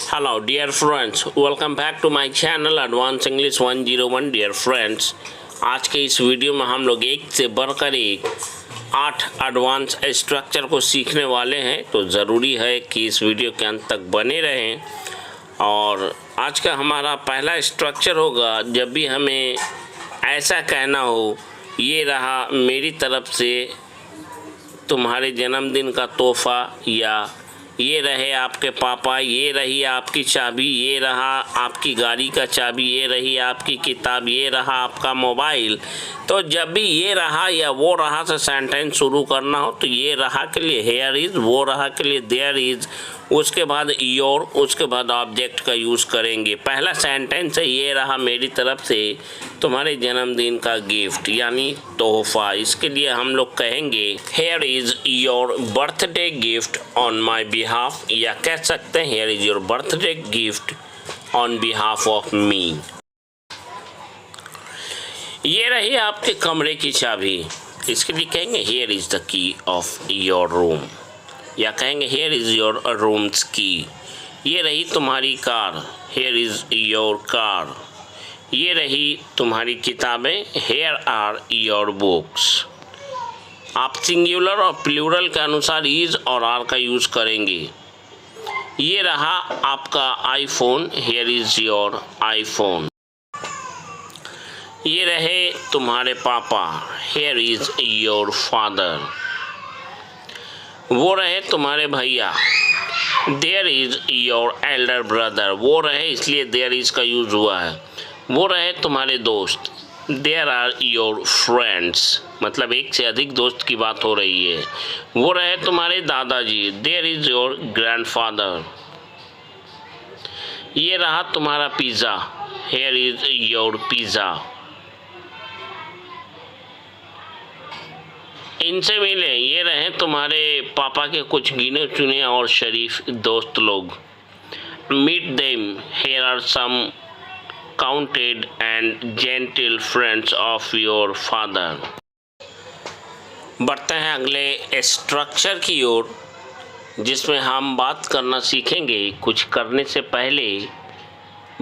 Hello dear friends, welcome back to my channel Advanced English 101 dear friends। आज के इस video में हम लोग एक से बढ़कर एक 8 एडवांस स्ट्रक्चर को सीखने वाले हैं, तो ज़रूरी है कि इस वीडियो के अंत तक बने रहें। और आज का हमारा पहला स्ट्रक्चर होगा, जब भी हमें ऐसा कहना हो, ये रहा मेरी तरफ से तुम्हारे जन्मदिन का तोहफ़ा, या ये रहे आपके पापा, ये रही आपकी चाबी, ये रहा आपकी गाड़ी का चाबी, ये रही आपकी किताब, ये रहा आपका मोबाइल। तो जब भी ये रहा या वो रहा से सेंटेंस शुरू करना हो, तो ये रहा के लिए हेयर इज़, वो रहा के लिए देयर इज़, उसके बाद योर, उसके बाद ऑब्जेक्ट का यूज़ करेंगे। पहला सेंटेंस है, ये रहा मेरी तरफ से तुम्हारे जन्मदिन का गिफ्ट यानी तोहफ़ा। इसके लिए हम लोग कहेंगे here is your birthday gift on my behalf, या कह सकते हैं here is your birthday gift on behalf of me. ये रही आपके कमरे की चाबी, इसके लिए कहेंगे here is the key of your room, या कहेंगे हेयर इज़ योर रूम्स की। ये रही तुम्हारी car, here is your car. ये रही तुम्हारी किताबें, हेयर आर योर बुक्स। आप सिंगुलर और प्लूरल के अनुसार इज़ और आर का यूज़ करेंगे। ये रहा आपका iPhone, here is your iPhone. ये रहे तुम्हारे पापा, हेयर इज़ योर फादर। वो रहे तुम्हारे भैया, there is your elder brother. वो रहे इसलिए देयर इज़ का यूज़ हुआ है। वो रहे तुम्हारे दोस्त, देयर आर योर फ्रेंड्स, मतलब एक से अधिक दोस्त की बात हो रही है। वो रहे तुम्हारे दादाजी, देयर इज़ योर ग्रैंडफादर। ये रहा तुम्हारा pizza, here is your pizza. इनसे मिले, ये रहे तुम्हारे पापा के कुछ गिने चुने और शरीफ दोस्त लोग। Meet them, here are some counted and gentle friends of your father. बढ़ते हैं अगले स्ट्रक्चर की ओर, जिसमें हम बात करना सीखेंगे कुछ करने से पहले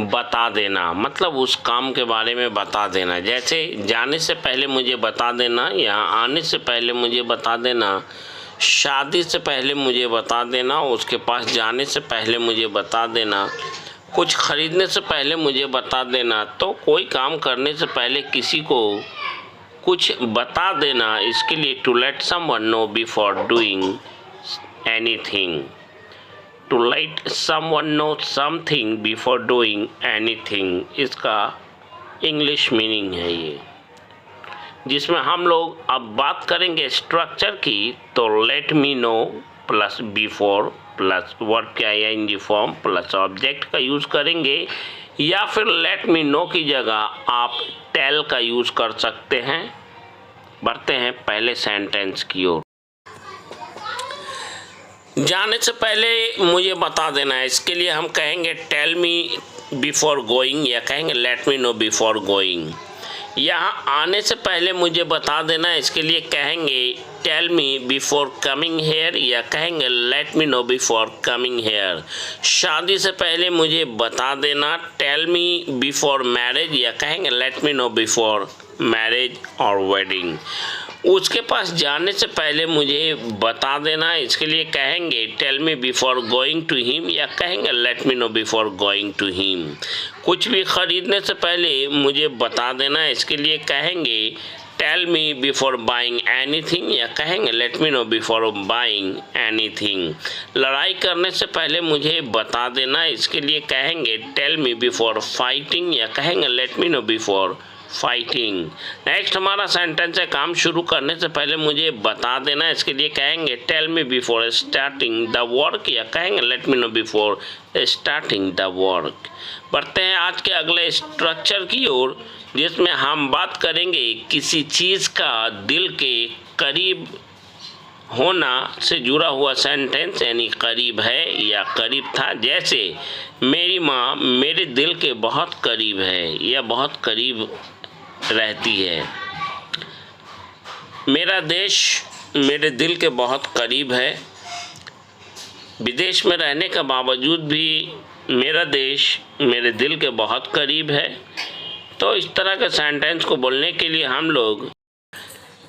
बता देना, मतलब उस काम के बारे में बता देना। जैसे जाने से पहले मुझे बता देना, या आने से पहले मुझे बता देना, शादी से पहले मुझे बता देना, उसके पास जाने से पहले मुझे बता देना, कुछ खरीदने से पहले मुझे बता देना। तो कोई काम करने से पहले किसी को कुछ बता देना, इसके लिए to let someone know before doing anything. To let someone know something before doing anything, इसका इंग्लिश मीनिंग है ये, जिसमें हम लोग अब बात करेंगे स्ट्रक्चर की। तो late me no plus before plus verb के आईएनजी फॉर्म प्लस ऑब्जेक्ट का यूज़ करेंगे, या फिर लेट मी नो की जगह आप टेल का यूज़ कर सकते हैं। बढ़ते हैं पहले सेंटेंस की ओर। जाने से पहले मुझे बता देना है, इसके लिए हम कहेंगे टेल मी बिफोर गोइंग, या कहेंगे let me know before going. यहाँ आने से पहले मुझे बता देना, इसके लिए कहेंगे tell me before coming here, या कहेंगे let me know before coming here. शादी से पहले मुझे बता देना, टेल मी बिफोर मैरिज, या कहेंगे let me know before marriage और वेडिंग। उसके पास जाने से पहले मुझे बता देना, इसके लिए कहेंगे tell me before going to him, या कहेंगे let me know before going to him. कुछ भी खरीदने से पहले मुझे बता देना, इसके लिए कहेंगे tell me before buying anything, या कहेंगे let me know before buying anything. लड़ाई करने से पहले मुझे बता देना, इसके लिए कहेंगे टेल मी बिफोर फाइटिंग, या कहेंगे let me know before fighting. Next हमारा सेंटेंस है, काम शुरू करने से पहले मुझे बता देना, इसके लिए कहेंगे tell me before starting the work, या कहेंगे let me know before starting the work. बढ़ते हैं आज के अगले स्ट्रक्चर की ओर, जिसमें हम बात करेंगे किसी चीज़ का दिल के करीब होना से जुड़ा हुआ सेंटेंस, यानी करीब है या करीब था। जैसे मेरी माँ मेरे दिल के बहुत करीब है, या बहुत करीब रहती है। मेरा देश मेरे दिल के बहुत करीब है। विदेश में रहने के बावजूद भी मेरा देश मेरे दिल के बहुत करीब है। तो इस तरह के सेंटेंस को बोलने के लिए हम लोग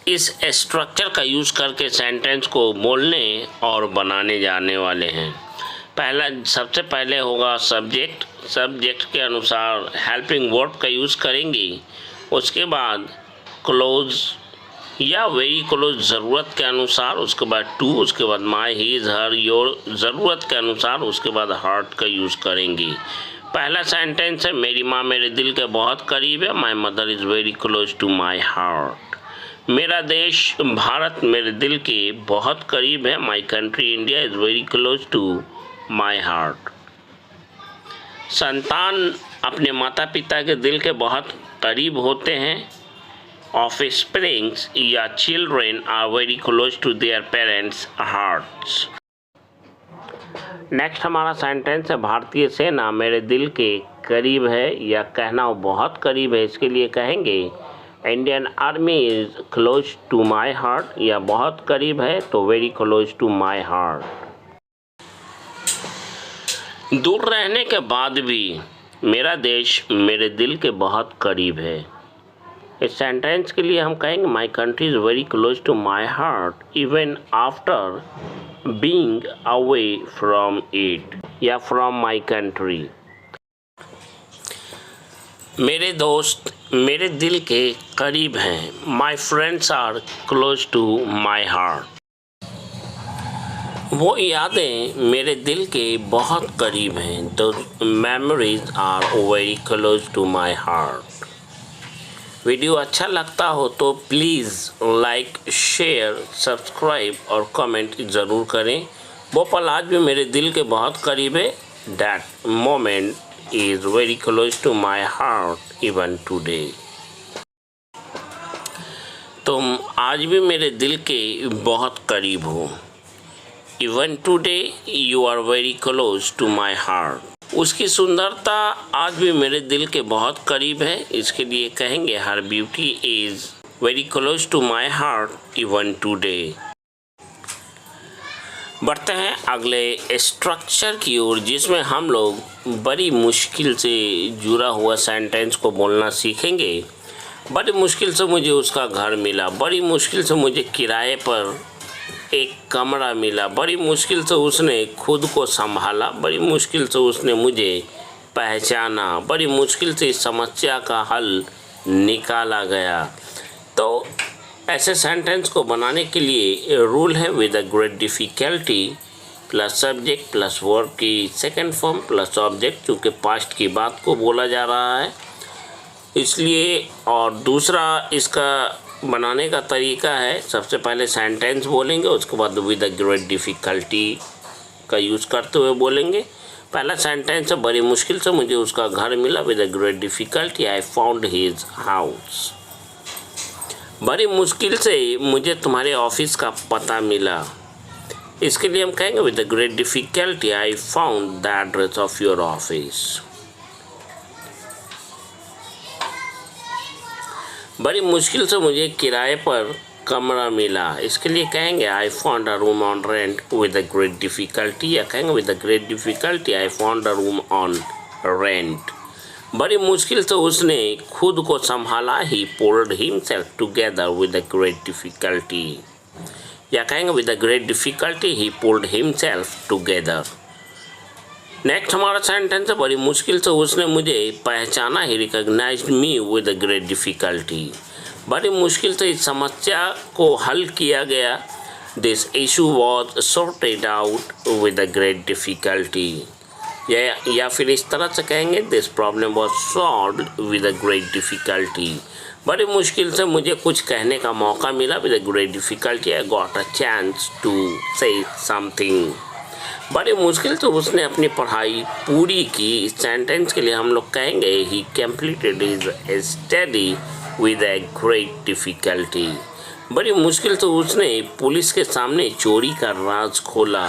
इस स्ट्रक्चर का यूज़ करके सेंटेंस को बोलने और बनाने जाने वाले हैं। सबसे पहले होगा सब्जेक्ट। सब्जेक्ट के अनुसार हेल्पिंग वर्ब का यूज़ करेंगे। उसके बाद क्लोज या वेरी क्लोज ज़रूरत के अनुसार, उसके बाद टू, उसके बाद माई, हीज, हर, योर ज़रूरत के अनुसार, उसके बाद हार्ट का यूज़ करेंगे। पहला सेंटेंस है मेरी माँ मेरे दिल के बहुत करीब है। My mother is very close to my heart. मेरा देश भारत मेरे दिल के बहुत करीब है। My country India is very close to my heart. संतान अपने माता पिता के दिल के बहुत करीब होते हैं। ऑफस्प्रिंग्स या children are very close to their parents hearts. Next हमारा सेंटेंस है भारतीय सेना मेरे दिल के करीब है या कहना वो बहुत करीब है। इसके लिए कहेंगे Indian army is close to my heart या बहुत करीब है तो very close to my heart. दूर रहने के बाद भी मेरा देश मेरे दिल के बहुत करीब है। इस सेंटेंस के लिए हम कहेंगे my country is very close to my heart even after being away from it या फ्रॉम माई कंट्री। मेरे दोस्त मेरे दिल के करीब हैं। My friends are close to my heart. वो यादें मेरे दिल के बहुत करीब हैं। The memories are very close to my heart. Video अच्छा लगता हो तो प्लीज़ लाइक, शेयर, सब्सक्राइब और कमेंट ज़रूर करें। वो पल आज भी मेरे दिल के बहुत करीब है। That moment is very close to my heart even today. तुम आज भी मेरे दिल के बहुत करीब हो। Even today you are very close to my heart. उसकी सुंदरता आज भी मेरे दिल के बहुत करीब है। इसके लिए कहेंगे her beauty is very close to my heart even today. बढ़ते हैं अगले स्ट्रक्चर की ओर जिसमें हम लोग बड़ी मुश्किल से जुड़ा हुआ सेंटेंस को बोलना सीखेंगे। बड़ी मुश्किल से मुझे उसका घर मिला। बड़ी मुश्किल से मुझे किराए पर एक कमरा मिला। बड़ी मुश्किल से उसने खुद को संभाला। बड़ी मुश्किल से उसने मुझे पहचाना। बड़ी मुश्किल से इस समस्या का हल निकाला गया। तो ऐसे सेंटेंस को बनाने के लिए रूल है with a great difficulty plus subject plus verb की सेकंड फॉर्म प्लस ऑब्जेक्ट, चूँकि पास्ट की बात को बोला जा रहा है इसलिए। और दूसरा इसका बनाने का तरीका है सबसे पहले सेंटेंस बोलेंगे, उसके बाद विद अ ग्रेट डिफ़िकल्टी का यूज़ करते हुए बोलेंगे। पहला सेंटेंस है बड़ी मुश्किल से मुझे उसका घर मिला। With a great difficulty I found his house. बड़ी मुश्किल से मुझे तुम्हारे ऑफिस का पता मिला। इसके लिए हम कहेंगे with a great difficulty I found the address of your office. बड़ी मुश्किल से मुझे किराए पर कमरा मिला। इसके लिए कहेंगे I found a room on rent with a great difficulty या कहेंगे with a great difficulty I found a room on rent. बड़ी मुश्किल से उसने खुद को संभाला। He pulled himself together with a great difficulty या कहेंगे with a great difficulty he pulled himself together. Next हमारा सेंटेंस है बड़ी मुश्किल से उसने मुझे पहचाना। He recognised me with a great difficulty. बड़ी मुश्किल से इस समस्या को हल किया गया। This issue was sorted out with a great difficulty या फिर इस तरह से कहेंगे this problem was solved with a great difficulty. बड़ी मुश्किल से मुझे कुछ कहने का मौका मिला। With a great difficulty I got a chance to say something. बड़ी मुश्किल से उसने अपनी पढ़ाई पूरी की। इस सेंटेंस के लिए हम लोग कहेंगे ही completed his study with a great difficulty. बड़ी मुश्किल से उसने पुलिस के सामने चोरी का राज खोला।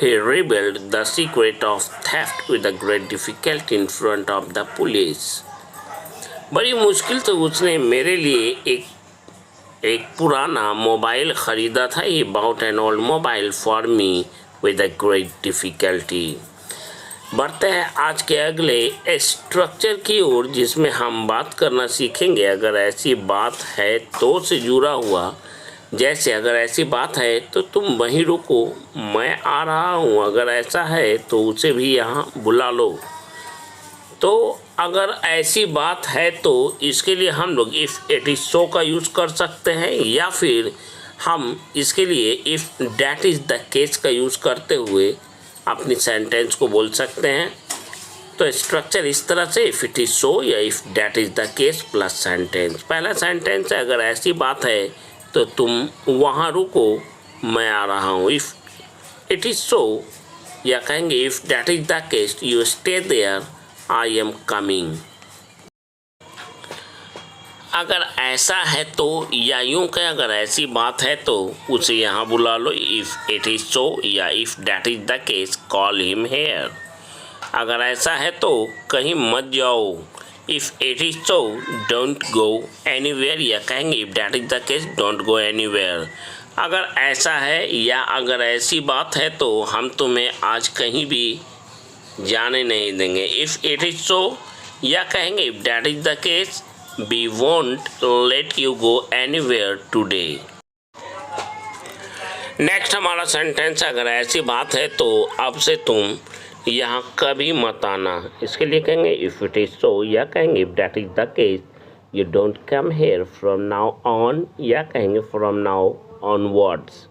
He revealed the secret of theft with a great difficulty in front of the police. बड़ी मुश्किल से उसने मेरे लिए एक पुराना मोबाइल ख़रीदा था। He bought an old mobile for me with a great difficulty। बढ़ते हैं आज के अगले स्ट्रक्चर की ओर, जिसमें हम बात करना सीखेंगे अगर ऐसी बात है तो से जुड़ा हुआ। जैसे अगर ऐसी बात है तो तुम वहीं रुको, मैं आ रहा हूँ। अगर ऐसा है तो उसे भी यहाँ बुला लो। तो अगर ऐसी बात है तो इसके लिए हम लोग इफ़ इट इज़ सो का यूज़ कर सकते हैं, या फिर हम इसके लिए if that is the case का यूज़ करते हुए अपनी सेंटेंस को बोल सकते हैं। तो स्ट्रक्चर इस तरह से इफ़ इट इज़ सो या if that is the case plus sentence. पहला सेंटेंस है अगर ऐसी बात है तो तुम वहाँ रुको, मैं आ रहा हूँ। इफ़ इट इज़ सो या कहेंगे if that is the case you stay there, I am coming. अगर ऐसा है तो या यूँ कहें अगर ऐसी बात है तो उसे यहाँ बुला लो, इफ़ इट इज़ सो या if that is the case call him hair. अगर ऐसा है तो कहीं मत जाओ, if it is so don't go anywhere, या कहेंगे if that is the case don't go anywhere. अगर ऐसा है या अगर ऐसी बात है तो हम तुम्हें आज कहीं भी जाने नहीं देंगे, इफ़ इट इज़ सो या कहेंगे if that is the case we won't let you go anywhere today. Next हमारा सेंटेंस अगर ऐसी बात है तो अब से तुम यहाँ कभी मत आना। इसके लिए कहेंगे इफ़ इट इज़ सो या कहेंगे if that is the case you don't come here from now on, या कहेंगे फ्रॉम नाउ ऑनवर्ड्स।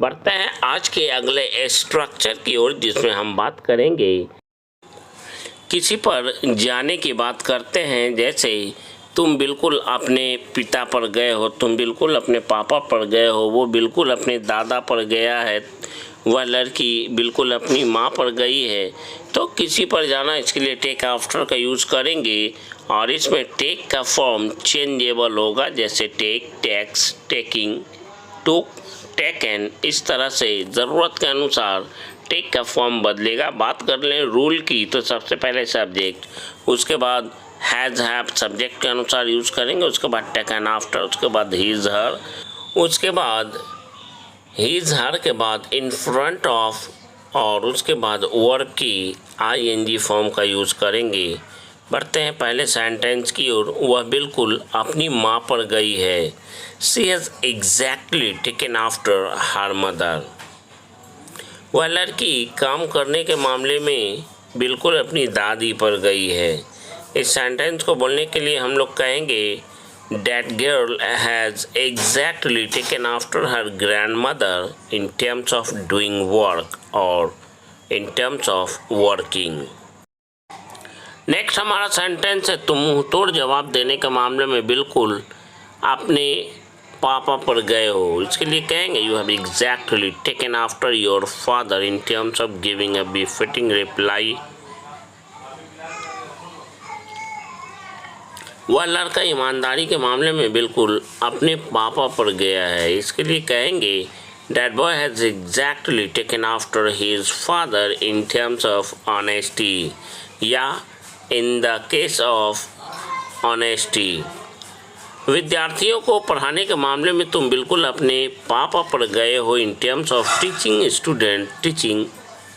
बढ़ते हैं आज के अगले स्ट्रक्चर की ओर, जिसमें हम बात करेंगे किसी पर जाने की बात करते हैं। जैसे तुम बिल्कुल अपने पिता पर गए हो, तुम बिल्कुल अपने पापा पर गए हो, वो बिल्कुल अपने दादा पर गया है, वह लड़की बिल्कुल अपनी माँ पर गई है। तो किसी पर जाना, इसके लिए टेक आफ्टर का यूज़ करेंगे और इसमें टेक का फॉर्म चेंजेबल होगा, जैसे टेक, टेक्स, टेकिंग, टुक, टेकन। इस तरह से ज़रूरत के अनुसार टेक का फॉर्म बदलेगा। बात कर लें रूल की तो सबसे पहले सब्जेक्ट, उसके बाद हैज़ हैव सब्जेक्ट के अनुसार यूज़ करेंगे, उसके बाद टेकन आफ्टर, उसके बाद हीज़ हर, उसके बाद हीज़ हर के बाद इन फ्रंट ऑफ, और उसके बाद वर्ब की आईएनजी फॉर्म का यूज़ करेंगे। बढ़ते हैं पहले सेंटेंस की ओर। वह बिल्कुल अपनी माँ पर गई है, she has exactly taken after her mother. वह लड़की काम करने के मामले में बिल्कुल अपनी दादी पर गई है। इस सेंटेंस को बोलने के लिए हम लोग कहेंगे that girl has exactly taken after her grandmother in terms of doing work और in terms of working. Next हमारा सेंटेंस है तुम मुँह तोड़ जवाब देने के मामले में बिल्कुल अपने पापा पर गए हो। इसके लिए कहेंगे you have exactly taken after your father in terms of giving a befitting reply. वह लड़का ईमानदारी के मामले में बिल्कुल अपने पापा पर गया है। इसके लिए कहेंगे that boy has exactly taken after his father in terms of honesty, या in the case of honesty. विद्यार्थियों को पढ़ाने के मामले में तुम बिल्कुल अपने पापा पर गए हो in terms of teaching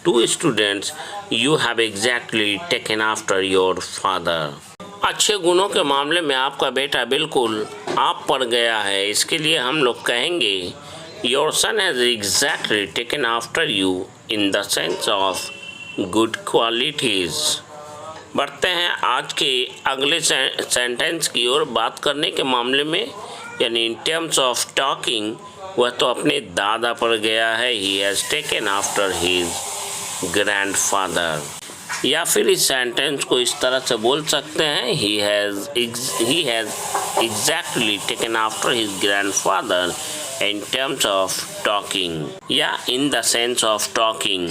to students, you have exactly taken after your father. अच्छे गुणों के मामले में आपका बेटा बिल्कुल आप पर गया है। इसके लिए हम लोग कहेंगे your son has exactly taken after you in the sense of good qualities. बढ़ते हैं आज के अगले सेंटेंस की ओर। बात करने के मामले में यानी इन टर्म्स ऑफ टॉकिंग, वह तो अपने दादा पर गया है, he has taken after his grandfather. या फिर इस सेंटेंस को इस तरह से बोल सकते हैं he has exactly taken after his grandfather in terms of talking, या in the sense of talking.